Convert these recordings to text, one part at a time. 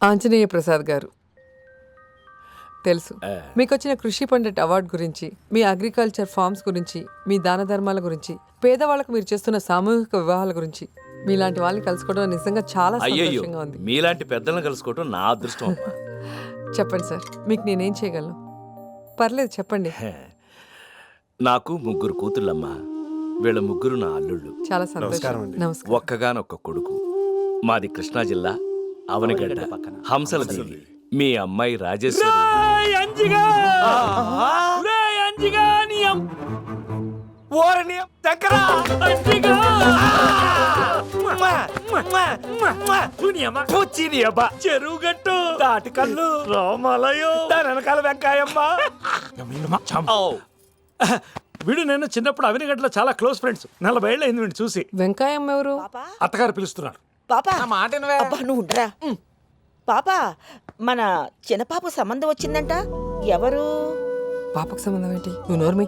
ఆంజనేయ ప్రసాద్ గారు తెలుసు. మీకు వచ్చిన కృషి పండిట్ అవార్డు గురించి, మీ అగ్రికల్చర్ ఫార్మ్స్ గురించి, మీ దాన ధర్మాల గురించి, పేదవాళ్ళకు మీరు చేస్తున్న సామూహిక వివాహాల గురించి, మీలాంటి వాళ్ళని కలుసుకోవడం నిజంగా చాలా సంతోషంగా ఉంది. మీలాంటి పెద్దలను కలుసుకోవడం నా అదృష్టం. చెప్పండి సార్, మీకు నేనేం చేయగలను? పర్లేదు చెప్పండి. నాకు 3 కూతుళ్ళమ్మా. వీళ్ళ 3 నా అల్లుళ్ళు. చాలా సంతోషం. నమస్కారం. ఒక్కగానొక్క కొడుకు. మాది కృష్ణా జిల్లా అవనిగడ్డ హంసల దేవి. మీ అమ్మాయి రాజేశ్వరి. చెరువుగట్టు తాటికల్లు రామాలయం దాని వెనకాల వెంకాయమ్మ. వీడు నేను చిన్నప్పుడు అవినిగడ్డలో చాలా క్లోజ్ ఫ్రెండ్స్. 40 ఏళ్ళు అయింది వీడిని చూసి. వెంకాయమ్మ ఎవరు? అత్తగారు పిలుస్తున్నారు. పాపా అబ్బా నువ్వు ఉండరా. పాపా మన చిన్నపాప సంబంధం వచ్చిందంట. ఎవరు? పాపకు సంబంధం ఏంటి? నువ్వు నోర్మి.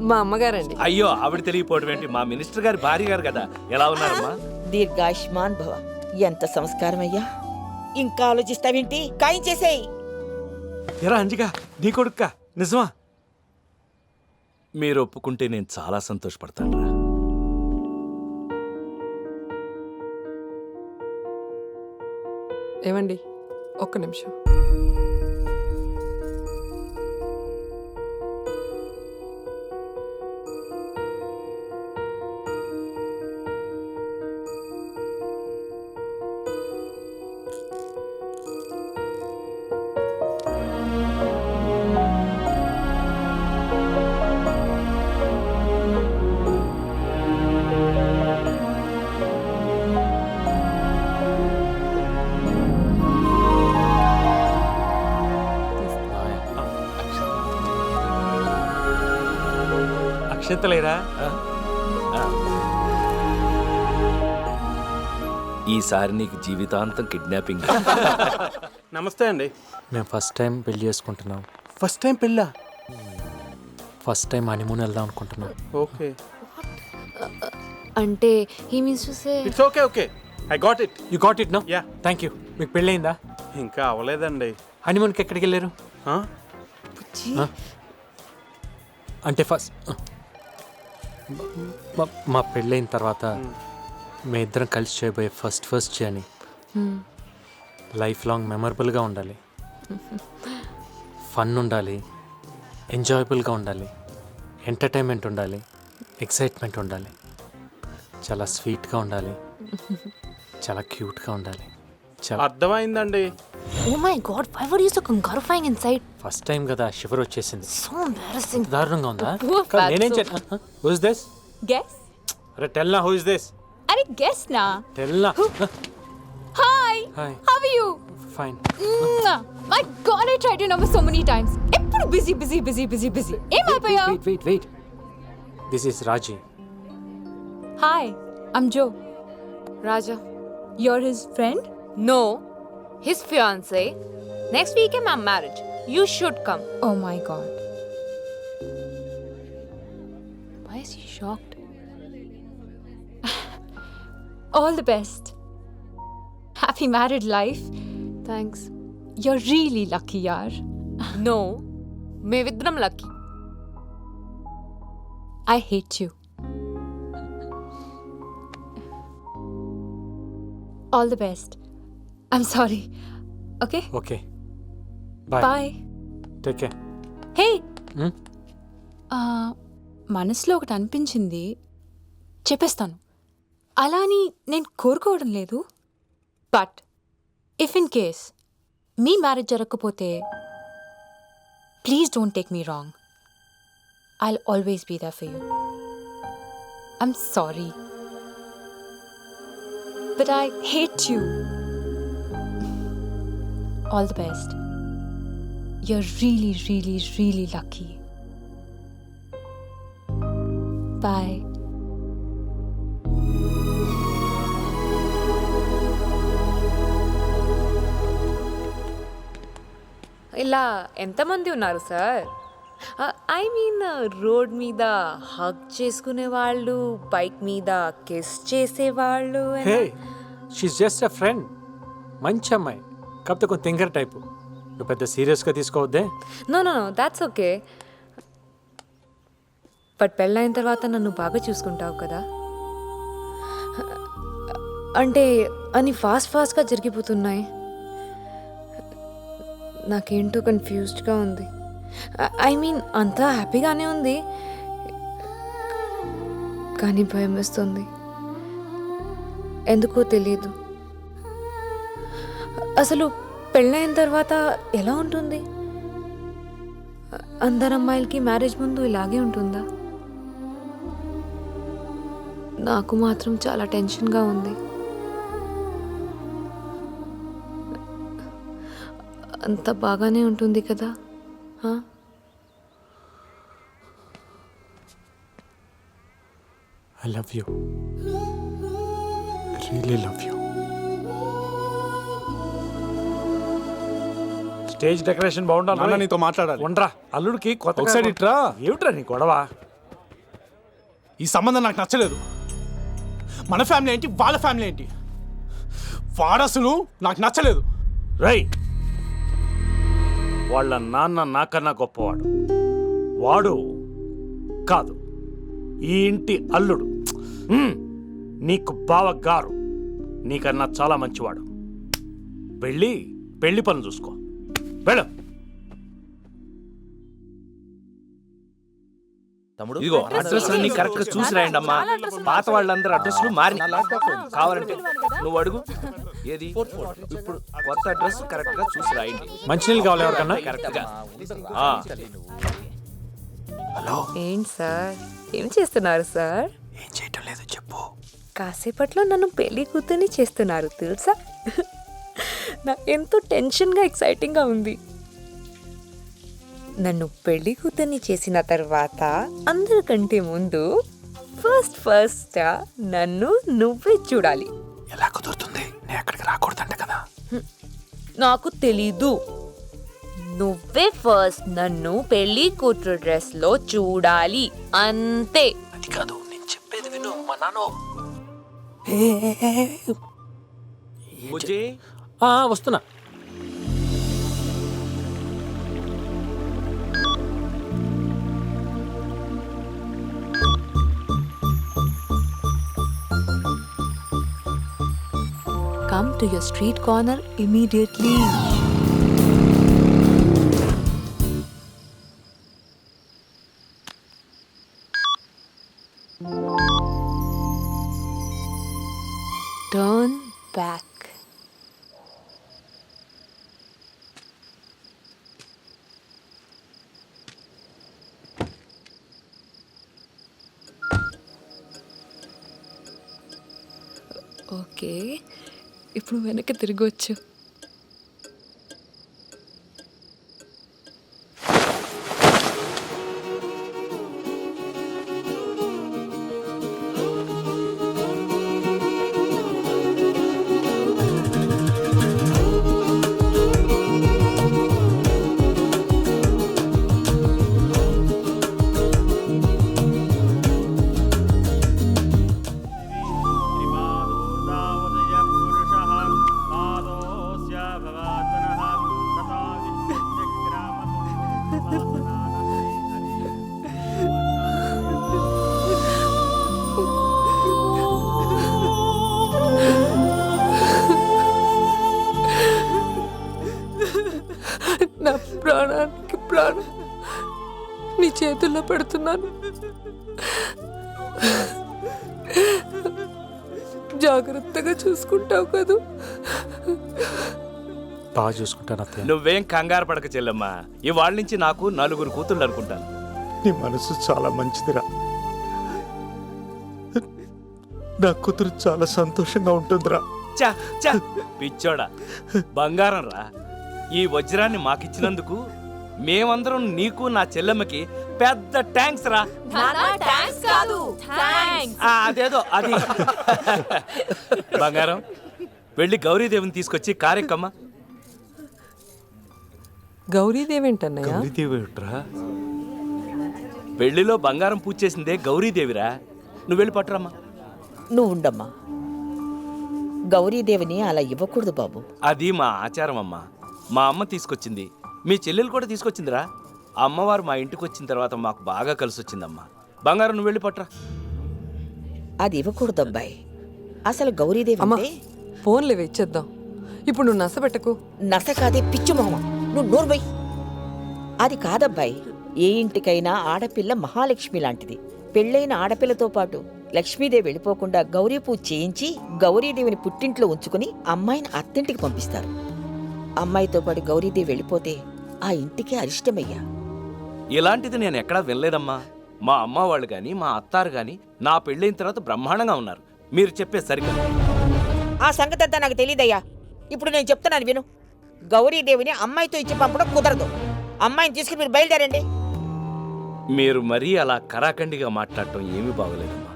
మా అమ్మగారండి. అయ్యో ఆవిడ తెలియపోవడం ఏంటి? మా మినిస్టర్ గారి భార్య గారు కదా. ఎలా ఉన్నారమ్మా? దీర్ఘాయుష్మాన్ భవ. ఎంత సంస్కారం అయ్యా. ఇంకా ఆలోచిస్తావేంటి? ఖాయం చేసేయి. ఎరా అంజిగా నీ కొడుక్క నిజమా? మీరు ఒప్పుకుంటే నేను చాలా సంతోషపడతాను రా. ఏమండి ఒక్క నిమిషం. అక్షంతలేరా? ఈసారి నీకు జీవితాంతం కిడ్నాపింగ్. నమస్తే అండి. మేము ఫస్ట్ టైం పెళ్లి చేసుకుంటున్నాం. ఫస్ట్ టైం పెళ్ళా? ఫస్ట్ టైం హనీమూన్ వెళ్దాం అనుకుంటున్నాం. ఓకే. అంటే he means to say it's okay okay I got it. You got it no? Yeah. Thank you. మీకు పెళ్ళయిందా? ఇంకా అవ్వలేదండి. హనీమూన్కి ఎక్కడికి వెళ్ళారు? అంటే ఫస్ట్ మా పెళ్ళైన తర్వాత మీ ఇద్దరం కలిసి చేయబోయే ఫస్ట్ జర్నీ లైఫ్ లాంగ్ మెమరబుల్గా ఉండాలి. ఫన్ ఉండాలి, ఎంజాయబుల్గా ఉండాలి, ఎంటర్టైన్మెంట్ ఉండాలి, ఎక్సైట్మెంట్ ఉండాలి, చాలా స్వీట్గా ఉండాలి, చాలా క్యూట్గా ఉండాలి. చాలా అర్థమైందండి. Oh my god why were you so కంగారుఫైయింగ్ ఇన్సైడ్. ఫస్ట్ టైం కదా షివర్ వచ్చేసింది. So embarrassing. దారుణంగా ఉందా? Poor fat నేనేం soul. Who is this? Guess. అరే టెల్ నా హూ ఇస్ దిస్? అరే గెస్ నా. టెల్ నా. Hi. Hi. How are you? Fine. My god I tried you number so many times. ఎప్పుడు బిజీ. ఏమైపోయావు? Wait. This is Raji. Hi I'm Jo. Raja. You're his friend? No. His fiancé. Next weekend my marriage. You should come. Oh my god. Why is he shocked? All the best. Happy married life. Thanks. You're really lucky, yaar. No. మేమిద్దరం lucky. I hate you. All the best. I'm sorry. Okay? Okay bye. Bye. Take care. Hey. మనసులో ఒకటి అనిపించింది, చెప్పేస్తాను. అలా అని నేను కోరుకోవడం లేదు. బట్ ఇఫ్ ఇన్ కేస్ మీ మ్యారేజ్ జరగకపోతే please don't take me wrong. I'll always be there for you. I'm sorry but I hate you. All the best. You're really lucky. Bye. ఇలా ఎంతమంది ఉన్నారు సార్? ఐ మీన్ రోడ్ మీద hug చేసుకునే వాళ్ళు, bike మీద kiss చేసేవాళ్ళు. Hey she's just a friend. మంచి అమ్మాయి, కాకపోతే కొంచెం థింకర్ టైపు. నువ్వు పెద్ద సీరియస్గా తీసుకోవద్దే. No no no that's okay. But పెళ్ళైన తర్వాత నన్ను బాగా చూసుకుంటావు కదా? అంటే అన్ని ఫాస్ట్గా జరిగిపోతున్నాయి. నాకేంటో కన్ఫ్యూజ్డ్గా ఉంది. ఐ మీన్ అంతా హ్యాపీగానే ఉంది, కానీ భయం వేస్తుంది. ఎందుకో తెలియదు. అసలు పెళ్ళైన తర్వాత ఎలా ఉంటుంది? అందరు అమ్మాయిలకి మ్యారేజ్ ముందు ఇలాగే ఉంటుందా? నాకు మాత్రం చాలా టెన్షన్గా ఉంది. అంత బాగానే ఉంటుంది కదా? I love you, really love you. Stage decoration బాగుండాలి. నాన్న నీతో మాట్లాడాలి. ఉండరా అల్లుడికి కొత్త ఒకసారి ఇట్రా. ఏమిట్రా నీ గొడవ? ఈ సంబంధం నాకు నచ్చలేదు. మన ఫ్యామిలీ ఏంటి, వాళ్ళ ఫ్యామిలీ ఏంటి? వాడసలు నాకు నచ్చలేదు. రై, వాళ్ళ నాన్న నాకన్నా గొప్పవాడు. వాడు కాదు, ఈ ఇంటి అల్లుడు. నీకు బావగారు, నీకన్నా చాలా మంచివాడు. వెళ్ళి పెళ్లి పనులు చూసుకో. వెళ్ళు. తమ్ముడు ఇదిగో అడ్రస్ అన్ని కరెక్ట్ గా చూసి రాయండి అమ్మా. పాత వాళ్ళందరూ అడ్రస్లు మారి కావాలంటే నువ్వు అడుగు. ఏది ఇప్పుడు కొత్త అడ్రస్ కరెక్ట్ గా చూసి రాయండి. మంచినీళ్ళు కావాలి ఎవరికన్నా? కరెక్ట్ గా. ఏంటి సార్, ఏం చేస్తున్నారు సార్? ఏం చేయటం లేదు, చెప్పు. కాసేపట్లో నన్ను పెళ్లి కూతుర్ని చేస్తున్నారు తెలుసా? నాకు ఎంతో టెన్షన్గా ఎక్సైటింగ్గా ఉంది. నన్ను పెళ్లి కూతుర్ని చేసిన తర్వాత అందరికంటే ముందు ఫస్ట్ నన్ను నువ్వే చూడాలి. ఎలా కుదురుతుంది? నేను అక్కడికి రాకూడదంట కదా. నాకు తెలీదు. నువ్వే ఫస్ట్ నన్ను పెళ్లి కూతురు డ్రెస్ లో చూడాలి, అంతే. అది కాదు, నేను చెప్పేది విను. మా నాన్న వస్తున్నా. Come to your street corner immediately. Turn back. Okay, ఇప్పుడు వెనక్కి తిరగవచ్చు. నా ప్రాణానికి ప్రాణం నీ చేతుల్లో పెడుతున్నాను. జాగ్రత్తగా చూసుకుంటావు కదూ? బాగా చూసుకుంటాను అత్తయ్య. నువ్వేం కంగారు పడక చెల్లమ్మా. ఇవాళ నుంచి నాకు 4 కూతుళ్ళు అనుకుంటాను. నీ మనసు చాలా మంచిదిరా. నా కూతురు చాలా సంతోషంగా ఉంటుందిరా. చా చా పిచ్చోడా, బంగారం రా. ఈ వజ్రాన్ని మాకిచ్చినందుకు మేమందరం నీకు నా చెల్లెమ్మకి పెద్ద థ్యాంక్స్ రా. అదేదో అది. బంగారం, వెళ్ళి గౌరీదేవిని తీసుకొచ్చి కారెక్కమ్మా. గౌరీదేవి ఏంటన్నయ్య? పెళ్లిలో బంగారం పూజ చేసిందే గౌరీదేవిరా. నువ్వు వెళ్ళి పట్టురమ్మా. నువ్వు ఉండమ్మా. గౌరీదేవిని అలా ఇవ్వకూడదు బాబు. అది మా ఆచారం అమ్మా. మా అమ్మ తీసుకొచ్చింది, మీ చెల్లెలు కూడా తీసుకొచ్చిందిరా. అమ్మవారు మా ఇంటికి వచ్చిన తర్వాత మాకు బాగా కలిసి వచ్చిందమ్మా. బంగారం నువ్వు వెళ్ళి పట్రా. అది ఇవ్వకూడదు అబ్బాయి. అసలు గౌరీదేవి అమ్మా అంటే ఫోన్లేవి ఇచ్చేద్దాం. ఇప్పుడు నువ్వు నస పెట్టకు. నస కాదే పిచ్చి మొహమ, నువ్వు నోర్బై. అది కాదబ్బాయి, ఏ ఇంటికైనా ఆడపిల్ల మహాలక్ష్మి లాంటిది. పెళ్ళైన ఆడపిల్లతో పాటు లక్ష్మీదేవి వెళ్ళిపోకుండా గౌరీ పూజ చేయించి గౌరీదేవిని పుట్టింట్లో ఉంచుకుని అమ్మాయిని అత్తింటికి పంపిస్తారు. అమ్మాయితో పాటు గౌరీదేవి వెళ్ళిపోతే ఆ ఇంటికి అరిష్టమయ్యా. ఇలాంటిది నేను ఎక్కడా వినలేదమ్మా. మా అమ్మ వాళ్ళు కానీ మా అత్తారు కానీ నా పెళ్ళైన తర్వాత బ్రహ్మాండంగా ఉన్నారు. మీరు చెప్పే సరిగ్గా. ఆ సంగతి అంతా నాకు తెలియదయ్యా. ఇప్పుడు నేను చెప్తున్నాను విను. గౌరీదేవిని అమ్మాయితో ఇచ్చి పంపడం కుదరదు. అమ్మాయిని తీసుకుని మీరు బయలుదేరండి. మీరు మరీ అలా కరాఖండిగా మాట్లాడటం ఏమీ బాగోలేదమ్మా.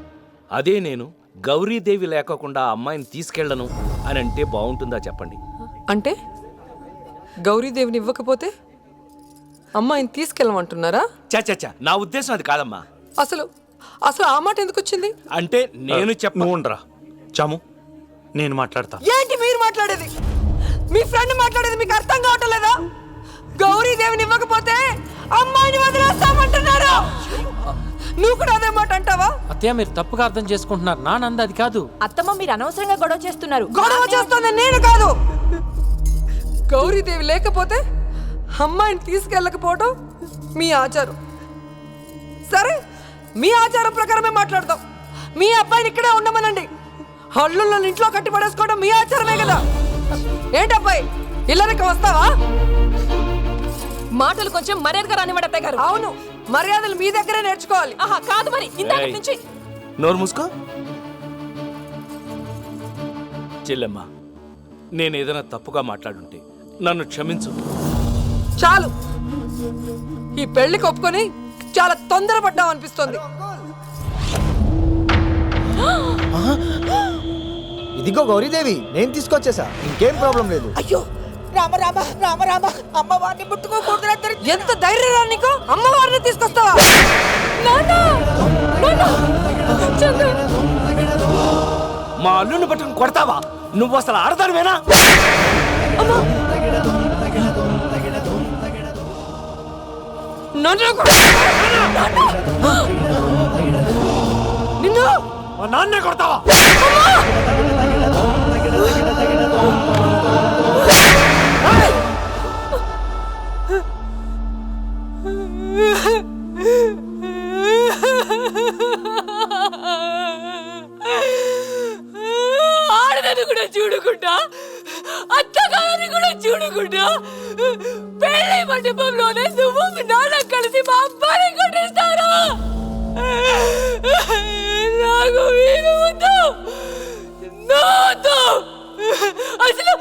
అదే నేను గౌరీదేవి లేకోకుండా ఆ అమ్మాయిని తీసుకెళ్ళను అని అంటే బాగుంటుందా చెప్పండి. అంటే గౌరీదేవిని ఇవ్వకపోతే అమ్మాయిని తీసుకెళ్ళమంటున్నారా? చచ్చ, నా ఉద్దేశం అది కాదమ్మా. అసలు అసలు ఆ మాట ఎందుకు వచ్చింది? అంటే నేను నువ్వు ఉండరా చాము, నేను మాట్లాడతా. ఏంటి మీరు మాట్లాడేది? మీ ఫ్రెండ్ మాట్లాడేది మీకు అర్థం కావటం లేదా? గౌరీదేవిని ఇవ్వకపోతే అమ్మాయిని వదిలేస్తామంటున్నారు. నువ్వు కూడా అదే మాట అంటావా? అత్తయ్య మీరు తప్పుగా అర్థం చేసుకుంటున్నారు. నానంద అది కాదు. అత్తమ్మ మీరు అనవసరంగా గొడవ చేస్తున్నారు. గొడవ చేస్తుంది నేను కాదు. గౌరీదేవి లేకపోతే అమ్మాయిని తీసుకెళ్ళకపోవడం మీ ఆచారం. సరే, మీ ఆచారం ప్రకారమే మాట్లాడతాం. మీ అబ్బాయిని ఇక్కడే ఉండమనండి. హల్లుల్లో ఇంట్లో కట్టి పడేసుకోవడం మీ ఆచారమే కదా. ఏంటబ్బాయి, ఇల్లరికి వస్తావా? మాటలు కొంచెం మర్యాదగా రానివ్వండి అత్తయ్య గారు. అవును, మర్యాదలు మీ దగ్గరే నేర్చుకోవాలి. ఆహా కాదు మరి ఇందాక ఏయ్, నుంచి. నోరు మూసుకో. చెల్లెమ్మ, నేను ఏదైనా తప్పుగా మాట్లాడుంటే నన్ను క్షమించు. చాలు, ఈ పెళ్లికి ఒప్పుకొని చాలా తొందరపడ్డాం అనిపిస్తుంది. ఇదిగో గౌరీదేవి, నేను తీసుకొచ్చేసా, ఇంకేం ప్రాబ్లం లేదు. అయ్యో రామ రామ రామ రామ, అమ్మవారిని ముట్టుకోకూడదు. ఎంత ధైర్యం రా నీకు? అమ్మవారిని తీసుకొస్తావా? మా అల్లుని పట్టుకుని కొడతావా? నువ్వు అసలు ఆడదానివేనా? నిన్ను మా నాన్నే కొడతావా? ఆడదని కూడా చూడకుండా, అత్తగారిని కూడా చూడకుండా పెళ్లి మండపంలోనే నువ్వు మీ నాన్న కలిసి మా అబ్బాయిని కొట్టిస్తారా? నాకు వీలు వద్దు, అసలు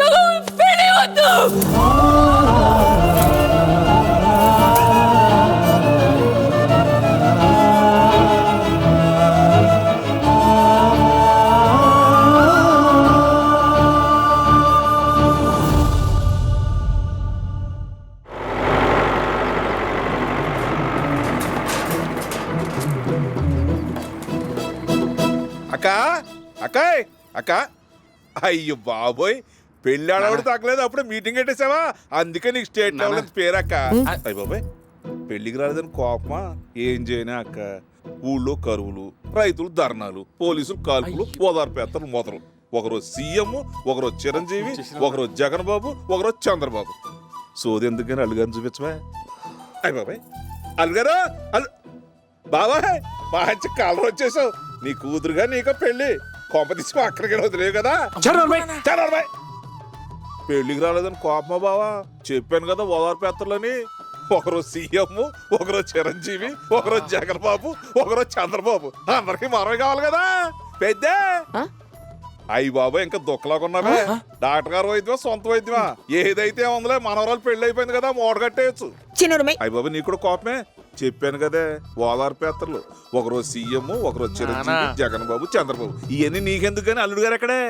నాకు పెళ్లి వద్దు. అక్క అయ్యో బాబోయ్, పెళ్లి ఆడవాడు తగ్గలేదు, అప్పుడే మీటింగ్ పెట్టేసావా? అందుకే నీకు స్టేట్ లెవెల్ పేరు అక్క. అయ్య బాబాయ్, పెళ్లికి రాలేదని కోపమా? ఏం చేయనా అక్క, ఊళ్ళో కరువులు, రైతులు ధర్నాలు, పోలీసులు కాల్పులు, ఓదార్పేత్తలు మొదలు. ఒకరోజు సీఎం, ఒకరోజు చిరంజీవి, ఒకరోజు జగన్ బాబు, ఒకరోజు చంద్రబాబు. సోది ఎందుకని అల్లుగారిని చూపించవా? అయ్య బాబాయ్, అల్లుగారు బాబాయ్, మంచి కలర్ వచ్చేసావు. నీ కూతురుగా నీకు పెళ్లి కొంప తీసి అక్కడికి వదిలేవు కదా. పెళ్లికి రాలేదని కోపమా బావా? చెప్పాను కదా ఓదార్పేత్తలని. ఒకరోజు సీఎం, ఒకరోజు చిరంజీవి, ఒకరోజు జగన్ బాబు, ఒకరోజు చంద్రబాబు. అందరికి మనమే కావాలి కదా. పెద్దే అయ్యి బాబు, ఇంకా దుఃఖలాగా ఉన్నావే. డాక్టర్ గారు వైద్యమా సొంత వైద్యమా? ఏదైతే ఉందిలే, మనవరాలు పెళ్లి అయిపోయింది కదా, మూట కట్టేయచ్చు. అయ్యి బాబు, నీకు కూడా కోపమే. చెప్పాను కదే ఓదార్పేత్తలు. ఒకరోజు సీఎం, ఒకరోజు చిరంజీవి, జగన్ బాబు, చంద్రబాబు. ఇవన్నీ నీకెందుకు కానీ అల్లుడు గారు ఎక్కడే?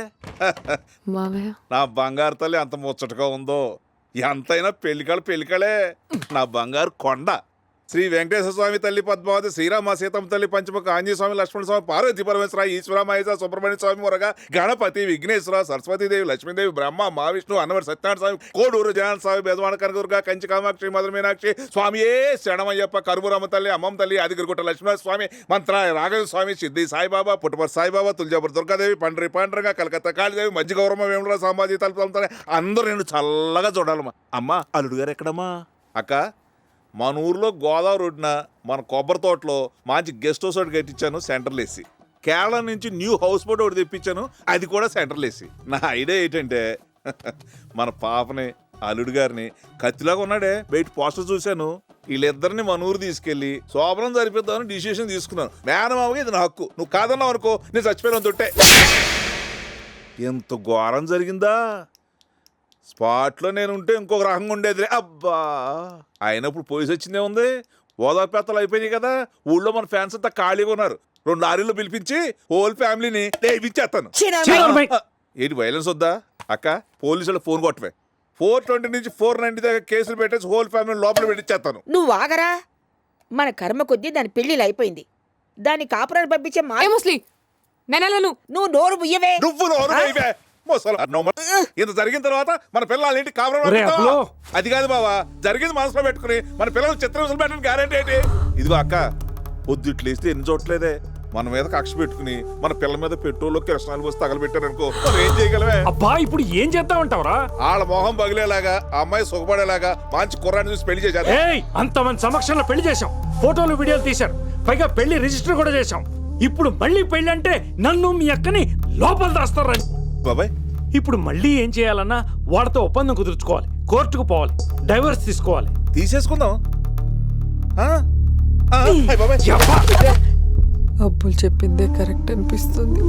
నా బంగారు తల్లి ఎంత ముచ్చటగా ఉందో. ఎంతైనా పెళ్లికాళ్ళే. నా బంగారు కొండ. శ్రీ వెంకటేశ్వర స్వామి తల్లి పద్మావతి, శ్రీరామ సీతమ్మ తల్లి పంచముఖ ఆంజనేయ స్వామి, లక్ష్మణ స్వామి, పార్వతీ పరమేశ్వర, ఈశ్వర మహేశ్వర, సుబ్రహ్మణ్య స్వామి మురగా, గణపతి, విఘ్నేశ్వర, సరస్వతీదేవి, లక్ష్మీదేవి, బ్రహ్మ, మహావిష్ణు, అన్నవరి సత్యనారాయణ స్వామి, కోడూరు జగన్ స్వామి, బెజవాడ కనకదుర్గ, కంచి కామాక్షి, మధుర మీనాక్షి, స్వామియే శరణమయ్యప్ప, కరుబురమ్మ తల్లి, అమ్మమ్మ తల్లి, అదిగిరిగుట్ట లక్ష్మణ స్వామి, మంత్ర రాఘవ స్వామి, సిద్ధి సాయిబాబా, పుట్టపర్తి సాయిబాబా, తులజాపురం దుర్గాదేవి, పండ్రి పాండ్రంగా, కలకత్తా కాళీదేవి, మధ్య గౌరమ్మ, వేముల సాంబాజీ తలుపుతానే అందరూ నేను చల్లగా చూడాలమ్మా. అమ్మా అల్లుడు గారు ఎక్కడమ్మా? అక్క, మన ఊర్లో గోదావరి ఒడ్డున మన కొబ్బరి తోటలో మంచి గెస్ట్ హౌస్ ఒకటి కట్టించాను సెంట్రల్ ఏసీ. కేరళ నుంచి న్యూ హౌస్ బోట్ ఒకటి తెప్పించాను, అది కూడా సెంట్రల్ ఏసీ. నా ఐడియా ఏంటంటే మన పాపని అల్లుడు గారిని కత్తిలాగా ఉన్నాడే బయట పోస్టర్ చూశాను, వీళ్ళిద్దరిని మన ఊరు తీసుకెళ్ళి శోభనం జరిపిద్దామని డిసిషన్ తీసుకున్నాను. మేనమామగా ఇది నా హక్కు, నువ్వు కాదన్నావు అనుకో నేను చచ్చిపోయాను తొట్టే. ఎంత ఘోరం జరిగిందా? స్పాట్లో నేను ఉంటే ఇంకొక రకంగా ఉండేది. అబ్బా, అయినప్పుడు పోలీసు వచ్చిందే ఉంది, ఓదాపేత్తలు అయిపోయినాయి కదా. ఊళ్ళో మన ఫ్యాన్స్ అంతా ఖాళీగా ఉన్నారు, 2 లారీలు పిలిపించి హోల్ ఫ్యామిలీని లేవిచ్చేస్తాను. ఏంటి వైలెన్స్ వద్దా అక్క? పోలీసులు ఫోన్ కొట్టవే. 420 నుంచి 490 దాకా కేసులు పెట్టేసి హోల్ ఫ్యామిలీ లోపల పెట్టించేస్తాను. నువ్వు ఆగరా. మన కర్మ కొద్దీ దాని పెళ్లిలు అయిపోయింది, దాన్ని కాపురాన్ని పంపించే మా ముస్లి నేను నువ్వు నోరు బుయ్యవే. నువ్వు నోరు మూయవే. ఇంత జరిగిన తర్వాత మన పిల్లలు ఏంటి కాపురం? అది కాదు బావా, జరిగింది మనసులో పెట్టుకుని మన పిల్లలు చిత్రహింసలు పెట్టడానికి గ్యారెంటీ ఏంటి? ఇదిగో అక్క, పొద్దుట్లేస్తే ఎన్ని చోట్లేదే మన మీద కక్ష పెట్టుకుని మన పిల్లల మీద పెట్రోల్ కిరసనాలు పోసి తగలబెట్టారనుకో, మనం ఏం చేయగలవే? అబ్బా ఇప్పుడు ఏం చేద్దామంటావురా? వాళ్ళ మొహం పగిలేలాగా, ఆ అమ్మాయి సుఖపడేలాగా మంచి కుర్రాన్ని చూసి పెళ్లి చేశారు. అంతమంది సమక్షంలో పెళ్లి చేశాం, ఫోటోలు వీడియోలు తీశారు, పైగా పెళ్లి రిజిస్టర్ కూడా చేశాం. ఇప్పుడు మళ్ళీ పెళ్లి అంటే నన్ను మీ అక్కని లోపల దాస్తారని. బాబాయ్, ఇప్పుడు మళ్ళీ ఏం చేయాలన్నా వాళ్ళతో ఒప్పందం కుదుర్చుకోవాలి, కోర్టుకు పోవాలి, డైవర్స్ తీసుకోవాలి. తీసేసుకుందాం. బాబాయ్, అబ్బులు చెప్పిందే కరెక్ట్ అనిపిస్తుంది.